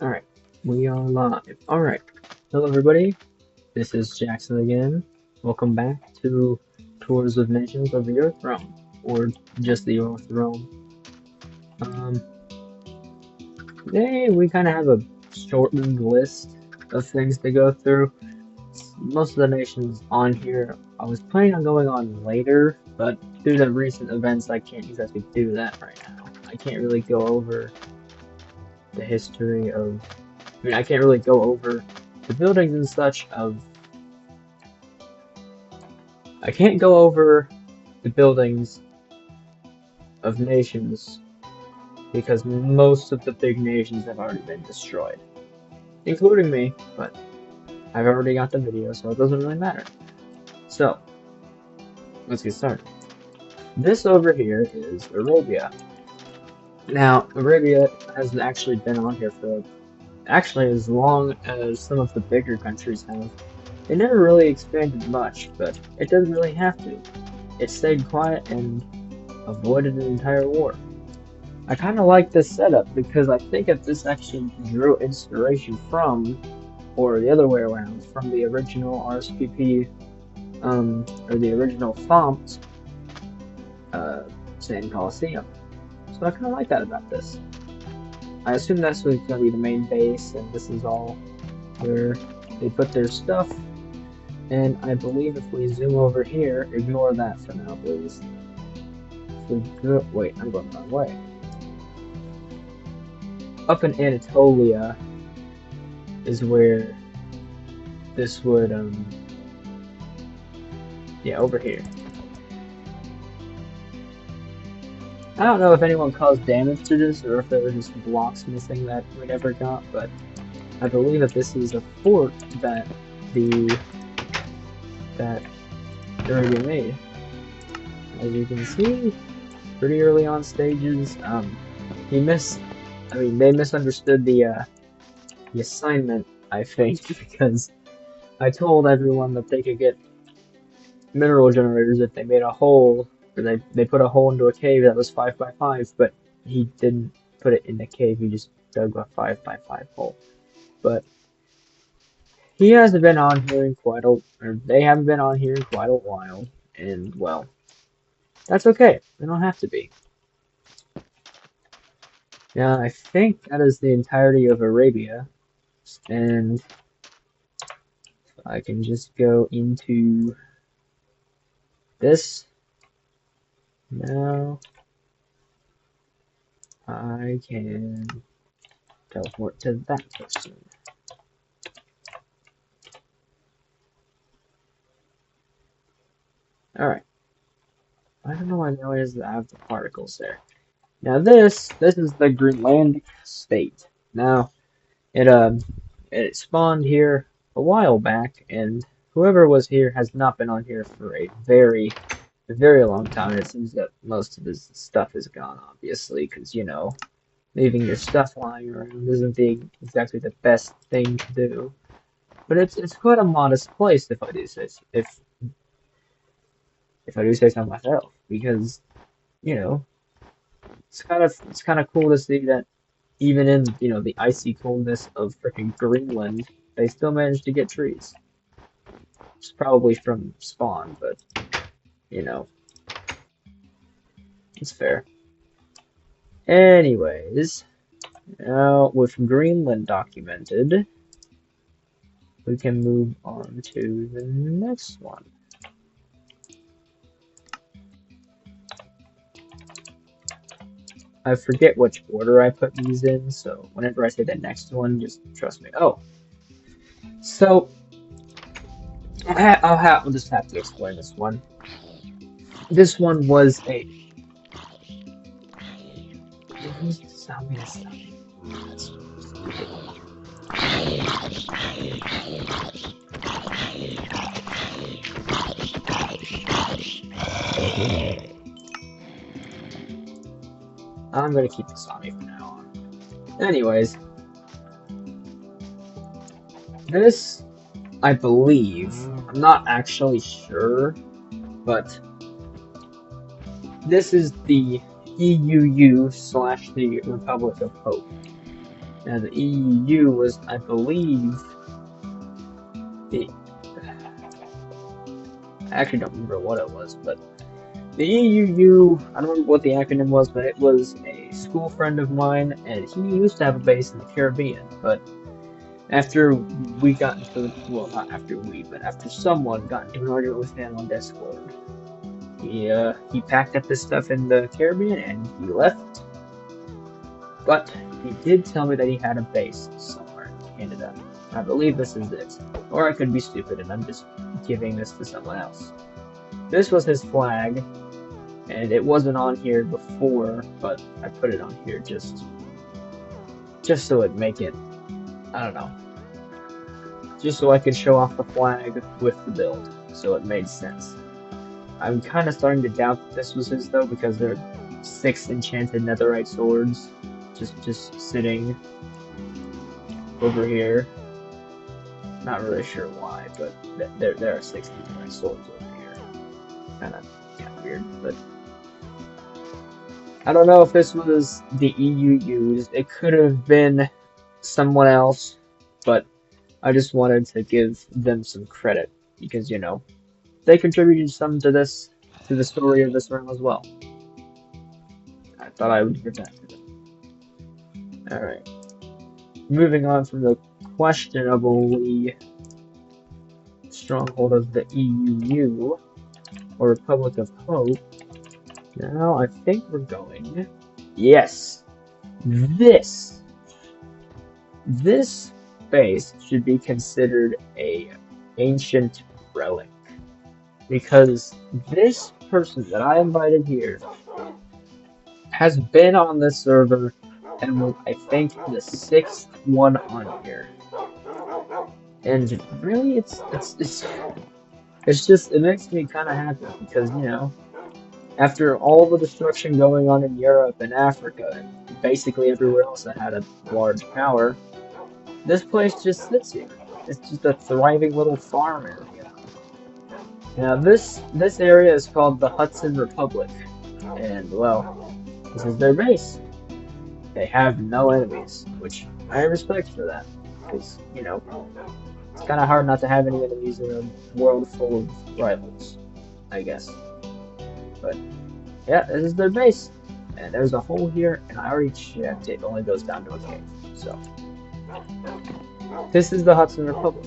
Alright, we are live. Alright, hello everybody, this is Jackson again. Welcome back to Tours of Nations of the Earth Realm, or just the Earth Realm. Um, Today we kind of have a shortened list of things to go through. Most of the nations on here, I was planning on going on later, but due to recent events, I can't exactly do that right now. I can't really go over the history of I can't really go over the buildings and such of. I can't go over the buildings of nations because most of the big nations have already been destroyed, including me, but I've already got the video, so it doesn't really matter. So, let's get started. This over here is Arabia. Now, Arabia has actually been on here for actually as long as some of the bigger countries have. It never really expanded much, but it doesn't really have to. It stayed quiet and avoided an entire war. I kind of like this setup because I think if this actually drew inspiration from, or the other way around, from the original RSPP, or the original FOMPT, Sand Coliseum. So I kind of like that about this. I assume that's what's going to be the main base, and this is all where they put their stuff. And I believe if we zoom over here, ignore that for now, please. If we go, wait, I'm going the wrong way. Up in Anatolia is where this would, yeah, over here. I don't know if anyone caused damage to this or if there were just blocks missing that we never got, but I believe that this is a fort that that Arabia made. As you can see, pretty early on stages, they misunderstood the assignment, I think, because I told everyone that they could get mineral generators if they made a hole, or they put a hole into a cave that was 5 by 5, but he didn't put it in the cave, he just dug a 5 by 5 hole. But he hasn't been on here in quite a, or they haven't been on here in quite a while, and well, that's okay, they don't have to be. Now, I think that is the entirety of Arabia, and I can just go into this. Now, I can teleport to that person. Alright. I don't know why they always have the particles there. Now this is the Greenlandic state. Now, it spawned here a while back, and whoever was here has not been on here for a very long time. It seems that most of his stuff is gone, obviously, because, you know, leaving your stuff lying around isn't exactly the best thing to do. But it's quite a modest place if I do say if I do say so myself, because you know it's kind of cool to see that even in the icy coldness of freaking Greenland, they still managed to get trees. It's probably from spawn, but you know it's fair. Anyways, now with Greenland documented, we can move on to the next one. I forget which order I put these in, so whenever I say the next one, just trust me. Oh, so I'll just have to explain this one. This one was a. Who's zombie stuff? That's stupid. I'm gonna keep this on me from now on. Anyways, this, I believe, I'm not actually sure, but this is the EUU / the Republic of Hope. Now the EUU was, I believe, the I actually don't remember what it was, but the EUU, I don't remember what the acronym was, but it was a school friend of mine, and he used to have a base in the Caribbean, but after we got into, well, not after we, but after someone got into an argument with him on Discord, he packed up his stuff in the Caribbean and he left, but he did tell me that he had a base somewhere in Canada. I believe this is it. Or I could be stupid and I'm just giving this to someone else. This was his flag, and it wasn't on here before, but I put it on here just so it'd make it, I don't know, just so I could show off the flag with the build, so it made sense. I'm kind of starting to doubt that this was his though, because there are 6 enchanted netherite swords just sitting over here. Not really sure why, but there are 6 netherite swords over here. Kind of weird, but I don't know if this was the EU used. It could have been someone else, but I just wanted to give them some credit because, you know, they contributed some to this, to the story of this realm as well. I thought I would give that to them. Alright. Moving on from the questionably stronghold of the EUU, or Republic of Hope, now I think we're going... Yes! This base should be considered a ancient relic, because this person that I invited here has been on this server and was, I think, the 6th one on here. And really, it's just, it makes me kind of happy because, you know, after all the destruction going on in Europe and Africa and basically everywhere else that had a large power, this place just sits here. It's just a thriving little farm area. Now this area is called the Hudson Republic, and well, this is their base. They have no enemies, which I respect for that, because, you know, it's kind of hard not to have any enemies in a world full of rivals, I guess. But yeah, this is their base, and there's a hole here, and I already checked, it only goes down to a cave, so. This is the Hudson Republic,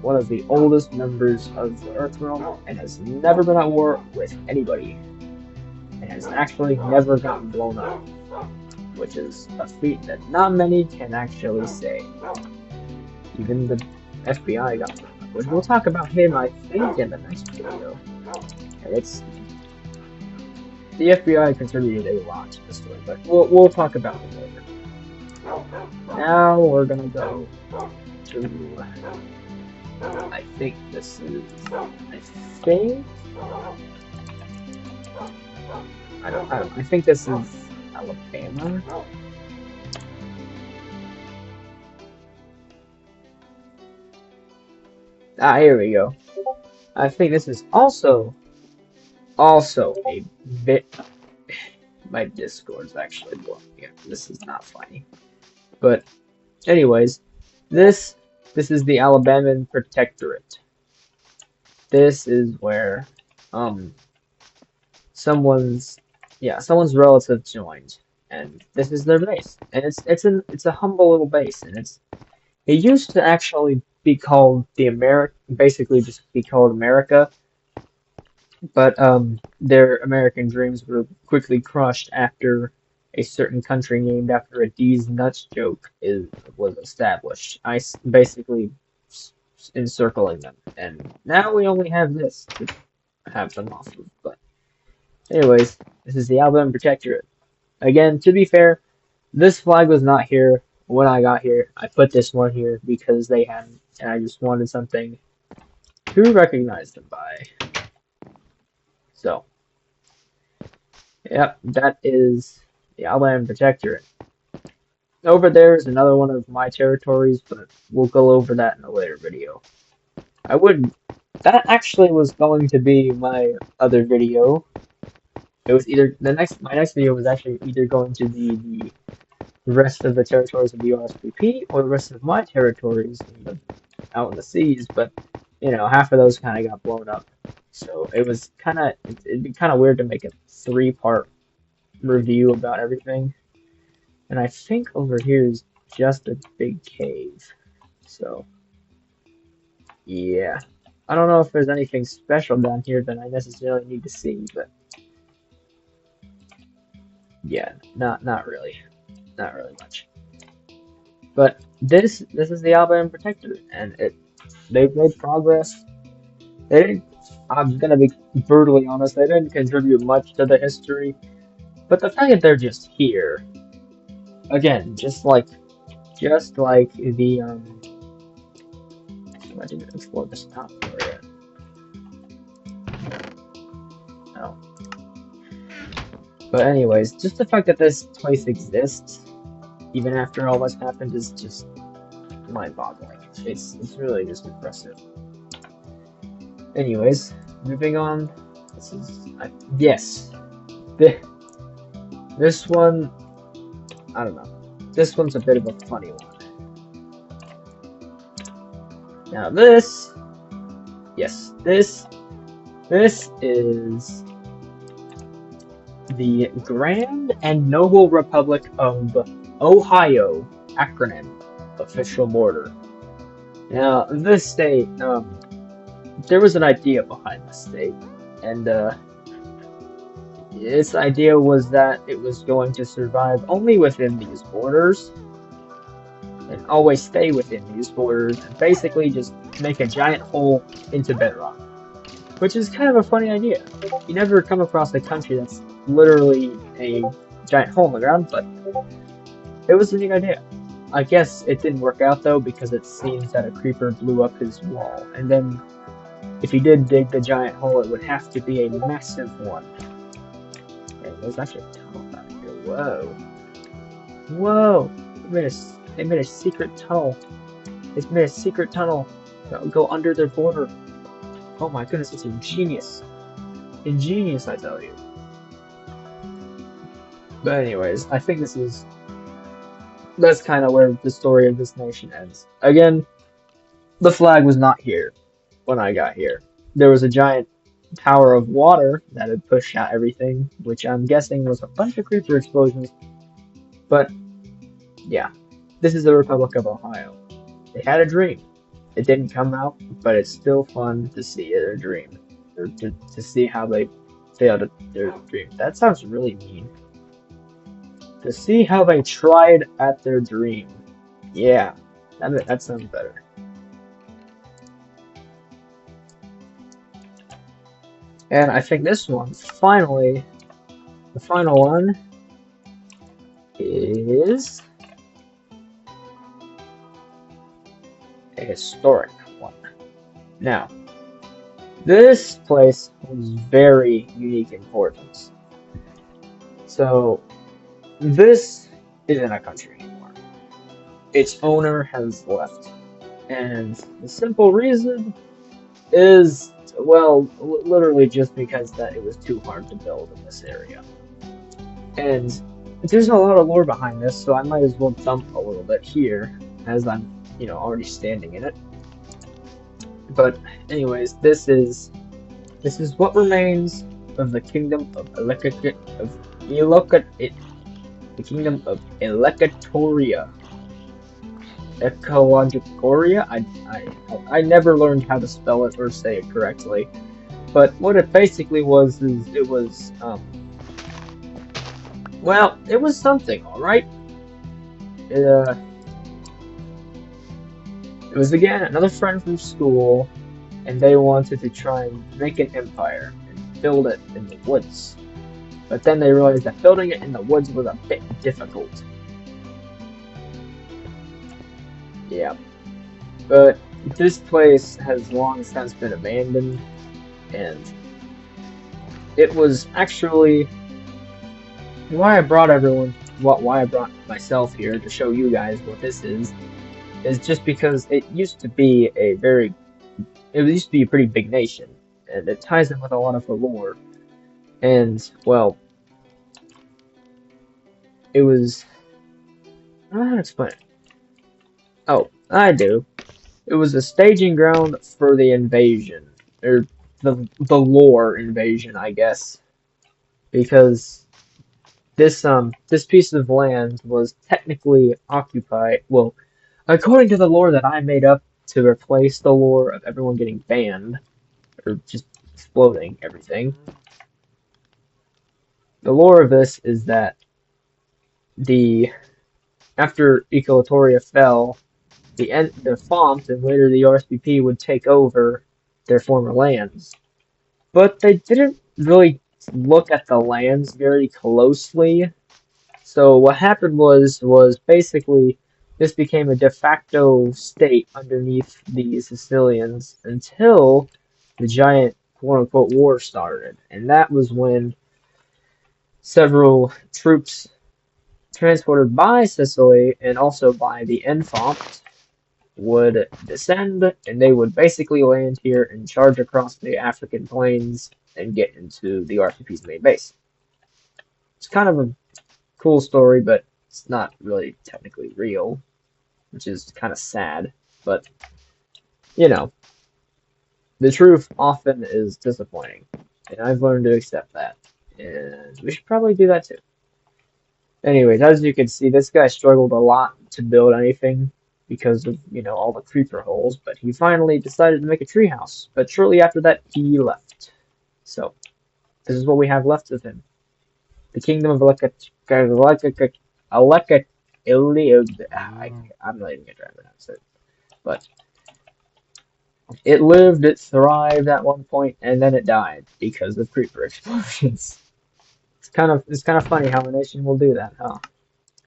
one of the oldest members of the Earthrealm, and has never been at war with anybody, and has actually never gotten blown up, which is a feat that not many can actually say. Even the FBI got blown up, which we'll talk about him, I think, in the next video. And it's... The FBI contributed a lot to the story, but we'll talk about it later. Now we're gonna go to... I think this is... I think this is Alabama. Ah, here we go. I think this is also a bit... My Discord's actually blowing here. This is not funny. But, anyways, this is the Alabama Protectorate. This is where, someone's relative joined, and this is their base. And it's a humble little base, and it used to actually be called basically just be called America, but their American dreams were quickly crushed after a certain country named after a D's nuts joke was established. Basically encircling them, and now we only have this to have them off of. But anyways, this is the Alabama Protectorate. Again, to be fair, this flag was not here when I got here. I put this one here because they hadn't, and I just wanted something to recognize them by. So, yep, that is the Alabama Protectorate. Over there is another one of my territories, but we'll go over that in a later video. That actually was going to be my other video. It was either my next video was actually either going to be the the rest of the territories of the USPP or the rest of my territories out in the seas, but half of those kind of got blown up. So it'd be kind of weird to make a three-part review about everything. And I think over here is just a big cave. So, yeah. I don't know if there's anything special down here that I necessarily need to see, but yeah, not really. Not really much. But this is the Albion Protector, and they've made progress. They didn't, I'm gonna be brutally honest, they didn't contribute much to the history, but the fact that they're just here, again, just like the I didn't explore this top floor yet. No. But anyways, just the fact that this place exists, even after all that's happened, is just mind-boggling. It's really just impressive. Anyways, moving on. This is yes. This one, I don't know. This one's a bit of a funny one. Now yes, this is the Grand and Noble Republic of Ohio acronym official border. Now, this state, there was an idea behind the state, and its idea was that it was going to survive only within these borders, and always stay within these borders, and basically just make a giant hole into bedrock. Which is kind of a funny idea. You never come across a country that's literally a giant hole in the ground, but it was a neat idea. I guess it didn't work out though, because it seems that a creeper blew up his wall, and then if he did dig the giant hole, it would have to be a massive one. Okay, there's actually a tunnel back here. Whoa. Whoa! They made a secret tunnel. They made a secret tunnel that would go under their border. Oh my goodness, it's ingenious. Ingenious, I tell you. But anyways, I think that's kind of where the story of this nation ends. Again, the flag was not here when I got here. There was a giant tower of water that had pushed out everything, which I'm guessing was a bunch of creeper explosions. But yeah, this is the Republic of Ohio. They had a dream. It didn't come out, but it's still fun to see their dream, or to see how they failed at their dream. That sounds really mean. To see how they tried at their dream. Yeah, that sounds better. And I think this one, finally, the final one is a historic one. Now, this place has very unique importance. So, this isn't a country anymore. Its owner has left. And the simple reason is, well, literally just because that it was too hard to build in this area. And there's a lot of lore behind this, so I might as well dump a little bit here, as I'm, already standing in it. But anyways, this is what remains of the kingdom of the kingdom of Elecatoria. Ecologicoria? I never learned how to spell it or say it correctly. But what it basically was is it was well, it was something, alright? It was again another friend from school, and they wanted to try and make an empire and build it in the woods. But then they realized that building it in the woods was a bit difficult. Yeah. But this place has long since been abandoned, and it was actually why I brought myself here to show you guys what this is just because it used to be a pretty big nation, and it ties in with a lot of the lore. And well, it was I don't know how to explain it. Oh, I do. It was a staging ground for the invasion, or the lore invasion, I guess, because this piece of land was technically occupied. Well, according to the lore that I made up to replace the lore of everyone getting banned or just exploding everything. The lore of this is that the after Ecolatoria fell, the Font and later the RSVP would take over their former lands. But they didn't really look at the lands very closely. So what happened was basically this became a de facto state underneath the Sicilians until the giant quote unquote war started. And that was when several troops transported by Sicily and also by the Enfant would descend, and they would basically land here and charge across the African plains and get into the RPP's main base. It's kind of a cool story, but it's not really technically real, which is kind of sad. But, you know, the truth often is disappointing, and I've learned to accept that. And we should probably do that too. Anyways, as you can see, this guy struggled a lot to build anything because of, all the creeper holes, but he finally decided to make a treehouse. But shortly after that, he left. So, this is what we have left of him. The kingdom of Aleka, I'm not even going to try to pronounce it. But it lived, it thrived at one point, and then it died because of creeper explosions. It's kind of funny how a nation will do that, huh?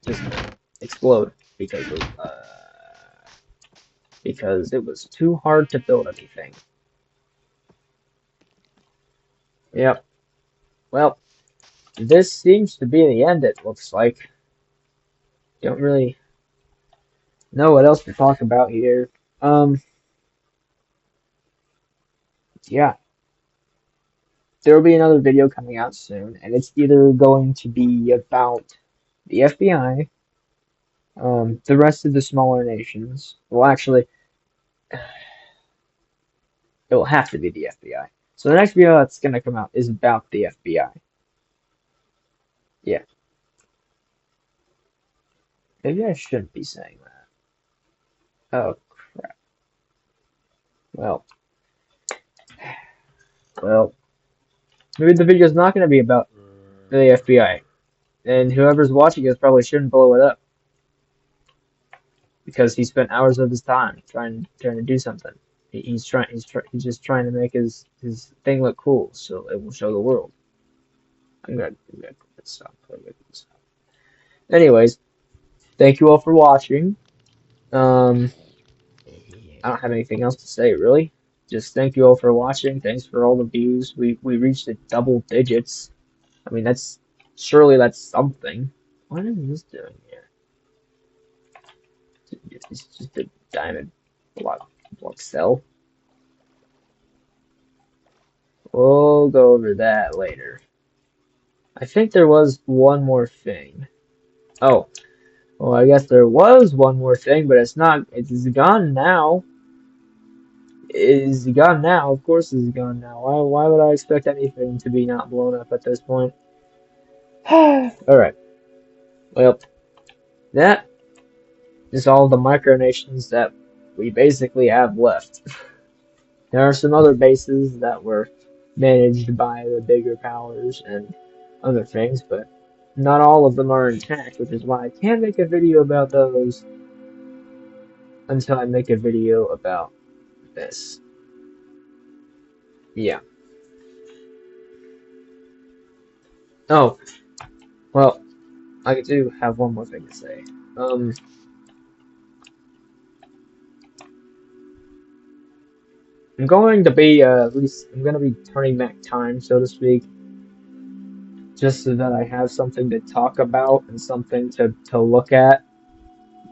Just explode because it was too hard to build anything. Yep. Well, this seems to be the end, it looks like. Don't really know what else to talk about here. Yeah. There will be another video coming out soon, and it's either going to be about the FBI, the rest of the smaller nations. Well, actually, it will have to be the FBI. So the next video that's going to come out is about the FBI. Yeah. Maybe I shouldn't be saying that. Oh, crap. Well, well, maybe the video's not going to be about the FBI. And whoever's watching this probably shouldn't blow it up. Because he spent hours of his time trying to do something. He's just trying to make his thing look cool, so it will show the world. I'm gonna put this up. Anyways, thank you all for watching. I don't have anything else to say really. Just thank you all for watching. Thanks for all the views. We reached the double digits. I mean surely that's something. What is this doing here? It's just a diamond block cell. We'll go over that later. I think there was one more thing. Oh, well, I guess there was one more thing, but it's not. It's gone now. Is gone now? Of course, it's gone now. Why would I expect anything to be not blown up at this point? All right. Well, that is all the micronations that we basically have left. There are some other bases that were managed by the bigger powers and other things, but not all of them are intact, which is why I can't make a video about those until I make a video about this. Yeah. Oh, well, I do have one more thing to say. I'm going to be, at least, I'm going to be turning back time, so to speak, just so that I have something to talk about and something to look at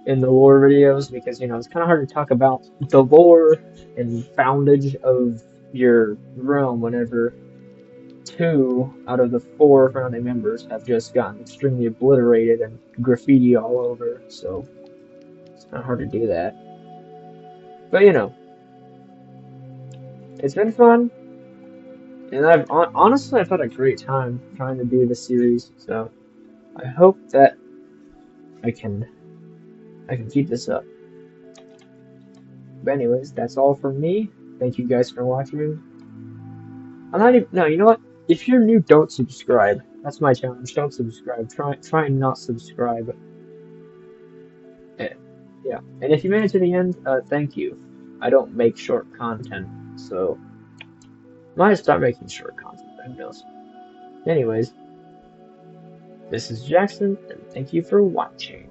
in the lore videos, because, it's kind of hard to talk about the lore and foundage of your realm whenever 2 out of the 4 founding members have just gotten extremely obliterated and graffiti all over, so it's not hard to do that. But you know, it's been fun, and honestly I've had a great time trying to do this series. So I hope that I can keep this up. But anyways, that's all from me. Thank you guys for watching. I'm not even, no, you know what? If you're new, don't subscribe. That's my challenge. Don't subscribe. Try and not subscribe. Yeah. And if you made it to the end, thank you. I don't make short content, so might start making short content. Who knows? Anyways, this is Jackson, and thank you for watching.